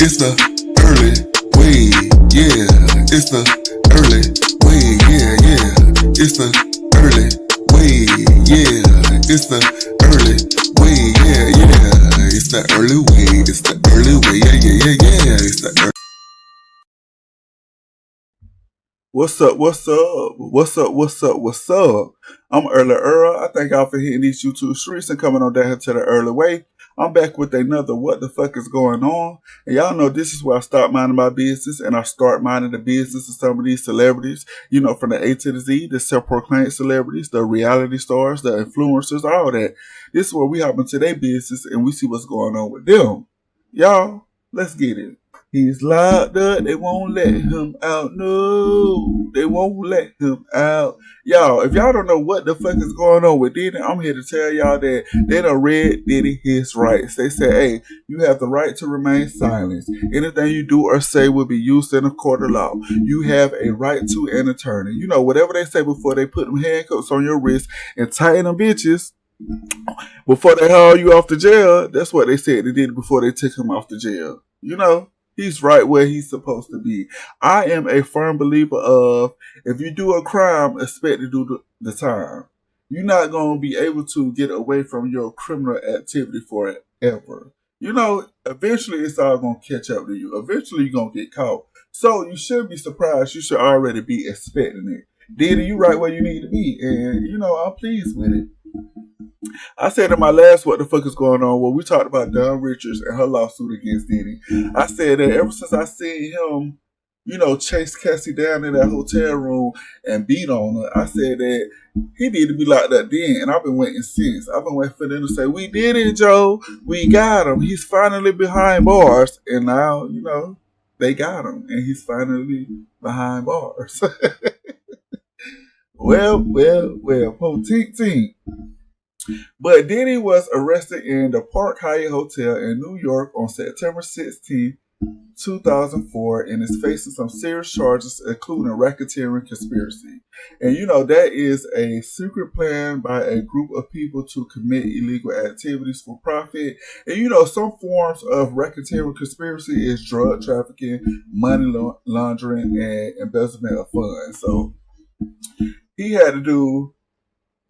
It's the early way, yeah. It's the early way, yeah, yeah. It's the early way, yeah. It's the early way, yeah, yeah. It's the early way, it's the early way, yeah, yeah, yeah, yeah. It's the early. What's up? What's up? What's up? What's up? What's up? I'm Early Earl. I thank y'all for hitting these YouTube streets and coming on down here to the early way. I'm back with another What the Fuck is Going On. And y'all know this is where I start minding my business and I start minding the business of some of these celebrities. You know, from the A to the Z, the self-proclaimed celebrities, the reality stars, the influencers, all that. This is where we hop into their business and we see what's going on with them. Y'all, let's get it. He's locked up, they won't let him out. No, they won't let him out. Y'all, if y'all don't know what the fuck is going on with Diddy, I'm here to tell y'all that they done read Diddy his rights. They said, hey, you have the right to remain silent. Anything you do or say will be used in a court of law. You have a right to an attorney. You know, whatever they say before they put them handcuffs on your wrist and tighten them bitches before they haul you off to jail. That's what they said they did before they took him off to jail. You know? He's right where he's supposed to be. I am a firm believer of if you do a crime, expect to do the time. You're not going to be able to get away from your criminal activity forever. You know, eventually it's all going to catch up to you. Eventually you're going to get caught. So you shouldn't be surprised. You should already be expecting it. Diddy, you right where you need to be. And, you know, I'm pleased with it. I said in my last What the Fuck is Going On, where we talked about Dawn Richards and her lawsuit against Diddy. I said that ever since I seen him, you know, chase Cassie down in that hotel room and beat on her, I said that he needed to be locked up then. And I've been waiting since. I've been waiting for them to say, we did it, Joe. We got him. He's finally behind bars. And now, you know, they got him. And he's finally behind bars. Well, po tink tink. But Diddy was arrested in the Park Hyatt Hotel in New York on September 16, 2004, and is facing some serious charges, including racketeering conspiracy. And you know, that is a secret plan by a group of people to commit illegal activities for profit. And you know, some forms of racketeering conspiracy is drug trafficking, money laundering, and embezzlement of funds. So he had to do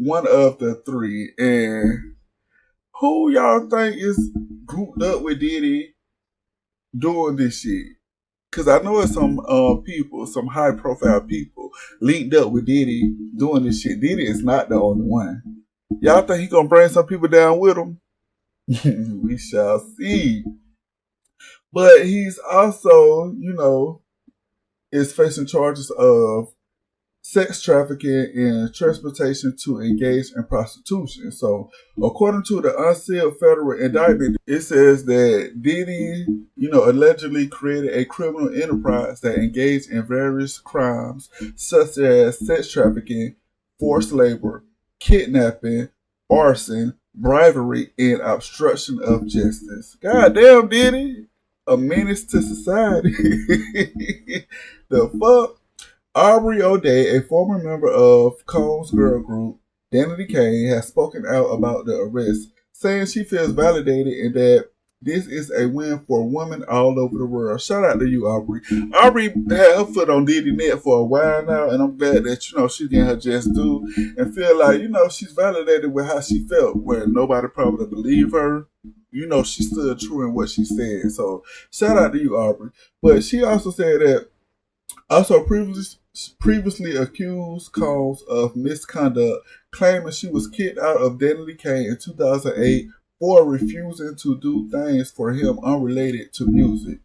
one of the three. And who y'all think is grouped up with Diddy doing this shit? Because I know it's some people, some high profile people linked up with Diddy doing this shit. Diddy is not the only one. Y'all think he gonna bring some people down with him? We shall see. But he's also, you know, is facing charges of sex trafficking and transportation to engage in prostitution. So, according to the unsealed federal indictment, it says that Diddy, you know, allegedly created a criminal enterprise that engaged in various crimes such as sex trafficking, forced labor, kidnapping, arson, bribery, and obstruction of justice. Goddamn, Diddy, a menace to society. The fuck? Aubrey O'Day, a former member of Combs' girl group, Danity Kane, has spoken out about the arrest, saying she feels validated and that this is a win for women all over the world. Shout out to you, Aubrey. Aubrey had her foot on Diddy's neck for a while now, and I'm glad that, you know, she's getting her just due and feel like, you know, she's validated with how she felt where nobody probably believed her. You know, she stood true in what she said. So, shout out to you, Aubrey. But she also said that also previously accused Combs of misconduct, claiming she was kicked out of Danity Kane in 2008 for refusing to do things for him unrelated to music.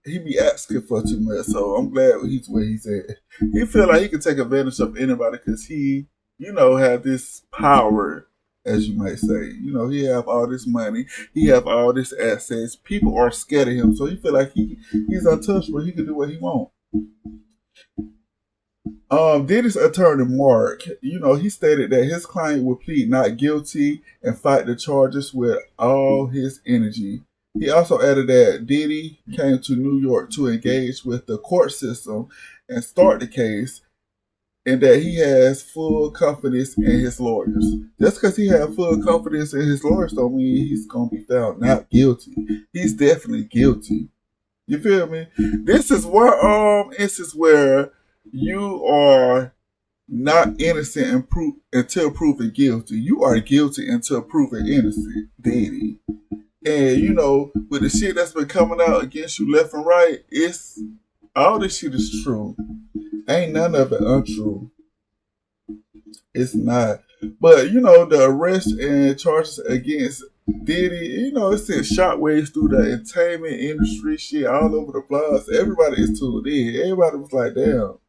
He be asking for too much, so I'm glad he's where he's at. He feel like he can take advantage of anybody because he, you know, have this power, as you might say. You know, he have all this money, he have all this assets. People are scared of him, so he feel like he's untouchable. He can do what he want. Diddy's attorney, Mark, you know, he stated that his client would plead not guilty and fight the charges with all his energy. He also added that Diddy came to New York to engage with the court system and start the case, and that he has full confidence in his lawyers. Just because he has full confidence in his lawyers don't mean he's gonna be found not guilty. He's definitely guilty. You feel me? This is one instance where you are not innocent until proven guilty. You are guilty until proven innocent, Diddy. And you know, with the shit that's been coming out against you left and right, it's all this shit is true. Ain't none of it untrue. It's not. But you know, the arrest and charges against Diddy, you know, it sent shockwaves through the entertainment industry, shit all over the blogs. Everybody is tuned in. Everybody was like, damn.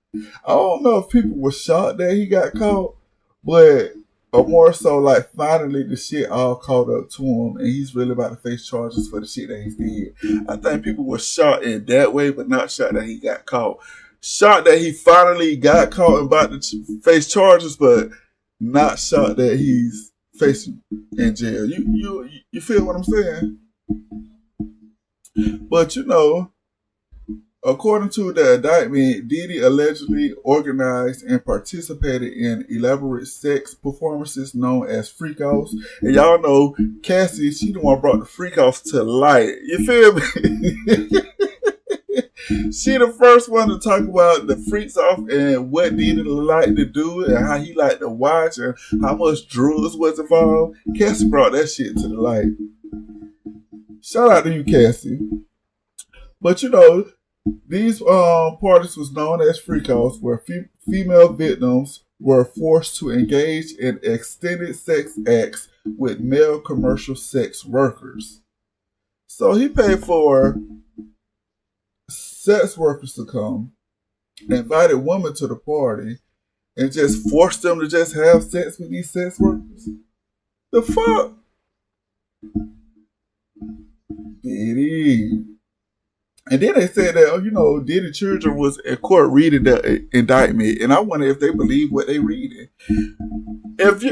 I don't know if people were shocked that he got caught, but or more so like finally the shit all caught up to him and he's really about to face charges for the shit that he did. I think people were shocked in that way, but not shocked that he got caught. Shocked that he finally got caught and about to face charges, but not shocked that he's facing in jail. You feel what I'm saying? But you know, according to the indictment, Diddy allegedly organized and participated in elaborate sex performances known as freak-offs. And y'all know Cassie, she the one brought the freak-offs to light. You feel me? She the first one to talk about the freaks off and what Diddy liked to do and how he liked to watch and how much drugs was involved. Cassie brought that shit to the light. Shout out to you, Cassie. But you know, these parties was known as freak-offs where female victims were forced to engage in extended sex acts with male commercial sex workers. So he paid for sex workers to come, invited women to the party, and just forced them to just have sex with these sex workers. The fuck? Diddy. And then they said that, you know, Diddy children was in court reading the indictment, and I wonder if they believe what they reading. If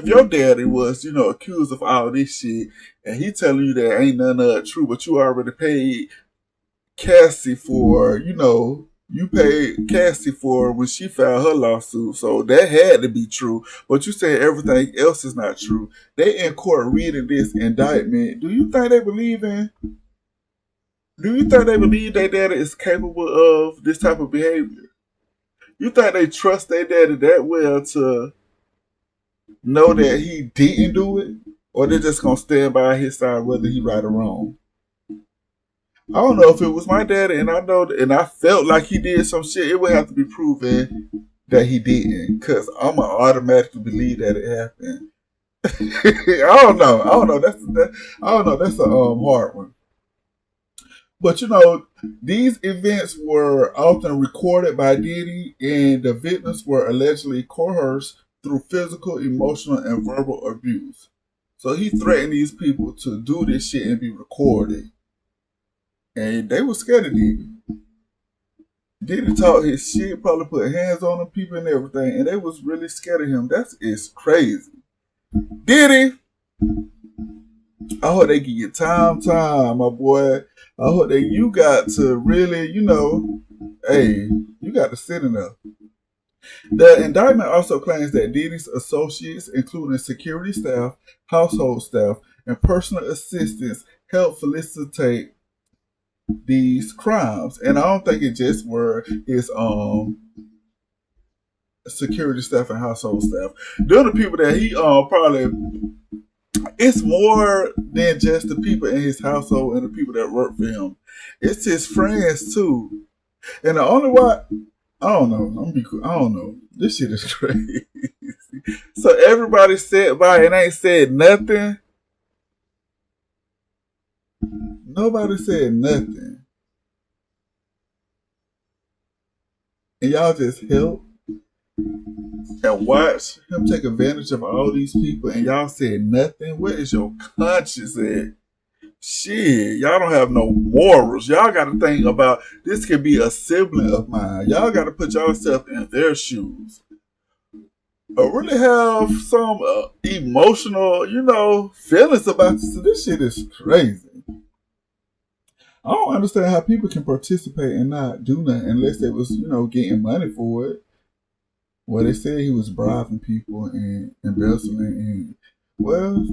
your daddy was, you know, accused of all this shit, and he telling you that ain't none of it true, but you already paid Cassie for, you know, you paid Cassie for when she filed her lawsuit, so that had to be true. But you say everything else is not true. They in court reading this indictment. Do you think they believe their daddy is capable of this type of behavior? You think they trust their daddy that well to know that he didn't do it? Or they're just gonna stand by his side whether he right or wrong? I don't know if it was my daddy and I felt like he did some shit, it would have to be proven that he didn't. Cause I'ma automatically believe that it happened. I don't know. That's a hard one. But you know, these events were often recorded by Diddy and the victims were allegedly coerced through physical, emotional, and verbal abuse. So he threatened these people to do this shit and be recorded. And they were scared of Diddy. Diddy talk his shit, probably put hands on them people and everything, and they was really scared of him. It's crazy. Diddy, I hope they give you time, my boy. I hope that you got to really, you know, hey, you got to sit in there. The indictment also claims that Diddy's associates, including security staff, household staff, and personal assistants, helped facilitate these crimes. And I don't think it just were his security staff and household staff. They're the people that he probably, it's more than just the people in his household and the people that work for him. It's his friends too. And the only why, I don't know. I don't know. This shit is crazy. So everybody sat by and ain't said nothing. Nobody said nothing. And y'all just help and watch him take advantage of all these people and y'all said nothing? Where is your conscience at? Shit, y'all don't have no morals. Y'all got to think about this could be a sibling of mine. Y'all got to put yourself in their shoes. Or really have some emotional, you know, feelings about this. This shit is crazy. I don't understand how people can participate and not do nothing unless they was, getting money for it. Well, they said he was bribing people and embezzling and, well,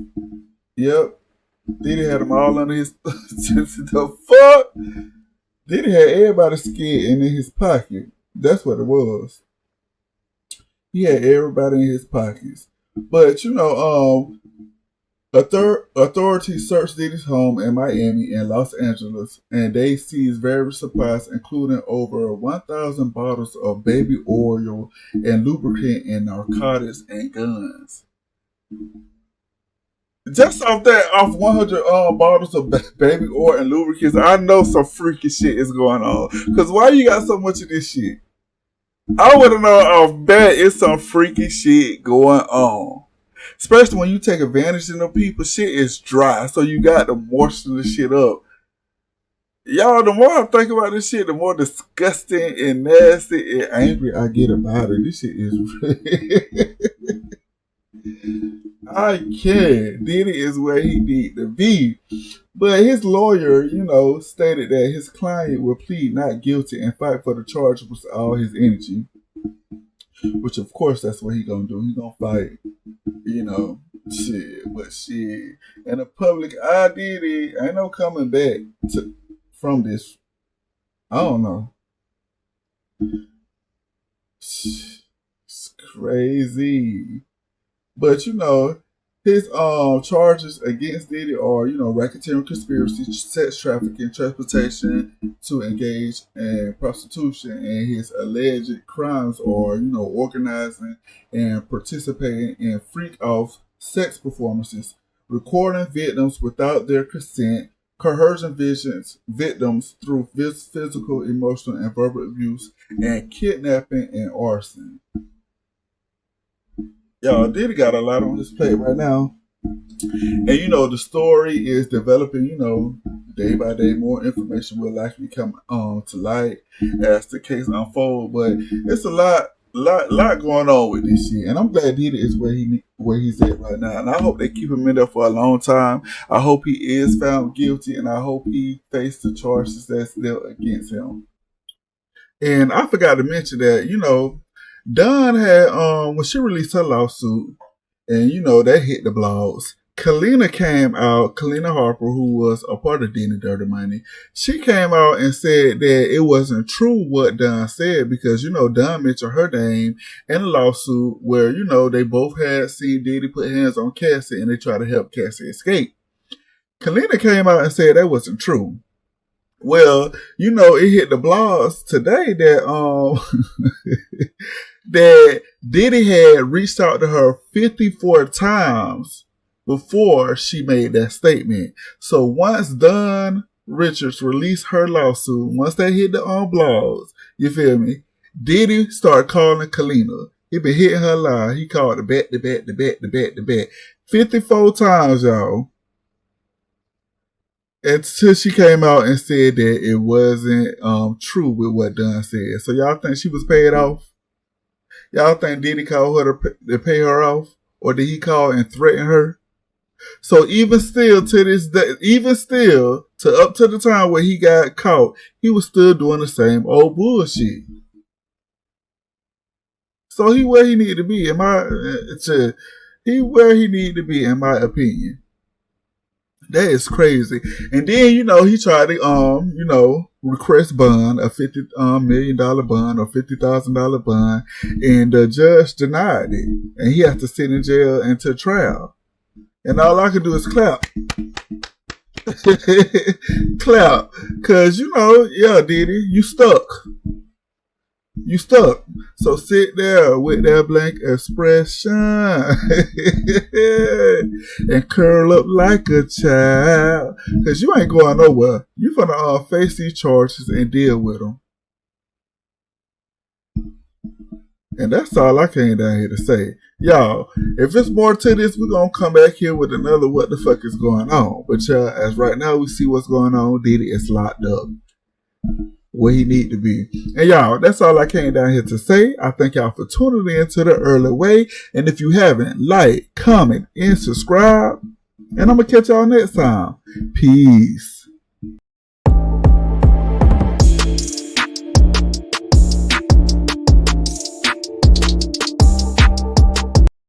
yep. Diddy had them all under his, the fuck? Diddy had everybody scared and in his pocket. That's what it was. He had everybody in his pockets. But, authorities searched Diddy's home in Miami and Los Angeles, and they seized various supplies, including over 1,000 bottles of baby oil and lubricant and narcotics and guns. Just off 100 bottles of baby oil and lubricants, I know some freaky shit is going on. Because why you got so much of this shit? I want to know, I bet it's some freaky shit going on. Especially when you take advantage of them people, shit is dry. So you got to moisten the shit up. Y'all, the more I think about this shit, the more disgusting and nasty and angry I get about it. This shit is I can't. Diddy is where he need to be. But his lawyer, stated that his client will plead not guilty and fight for the charge with all his energy. Which, of course, that's what he gonna do. He gonna fight, shit. But shit, in the public eye, Diddy, ain't no coming back from this. I don't know. It's crazy. But, his charges against Diddy are, racketeering, conspiracy, sex trafficking, transportation to engage in prostitution, and his alleged crimes are, organizing and participating in freak-off sex performances, recording victims without their consent, coercion victims through physical, emotional, and verbal abuse, and kidnapping and arson. Y'all, Diddy got a lot on his plate right now. And, the story is developing, day by day. More information will likely come to light as the case unfolds. But it's a lot going on with this shit. And I'm glad Diddy is where he's at right now. And I hope they keep him in there for a long time. I hope he is found guilty. And I hope he faces the charges that's still against him. And I forgot to mention that, Dawn had, when she released her lawsuit, and that hit the blogs, Kalina Harper, who was a part of Diddy Dirty Money, she came out and said that it wasn't true what Dawn said because, Dawn mentioned her name in a lawsuit where, they both had seen Diddy put hands on Cassie and they tried to help Cassie escape. Kalina came out and said that wasn't true. Well, it hit the blogs today that, that Diddy had reached out to her 54 times before she made that statement. So once Dawn Richards released her lawsuit, once they hit the blogs, you feel me? Diddy started calling Kalina. He been hitting her line. He called the bet. 54 times, y'all. Until she came out and said that it wasn't true with what Dawn said. So y'all think she was paid off? Y'all think Diddy called her to pay her off? Or did he call and threaten her? So even still to this day, up to the time where he got caught, he was still doing the same old bullshit. So he where he needed to be in my opinion. That is crazy. And then, he tried to, request bond, a $50 million bond or $50,000 bond, and the judge denied it. And he has to sit in jail until trial. And all I can do is clap. Clap. Because, Diddy, you stuck. You stuck. So sit there with that blank expression and curl up like a child. Because you ain't going nowhere. You finna face these charges and deal with them. And that's all I came down here to say. Y'all, if it's more to this, we're going to come back here with another what the fuck is going on. But as right now we see what's going on, Diddy is locked up where he need to be. And y'all, that's all I came down here to say. I thank y'all for tuning in to The Early Way. And if you haven't, like, comment, and subscribe. And I'm going to catch y'all next time. Peace.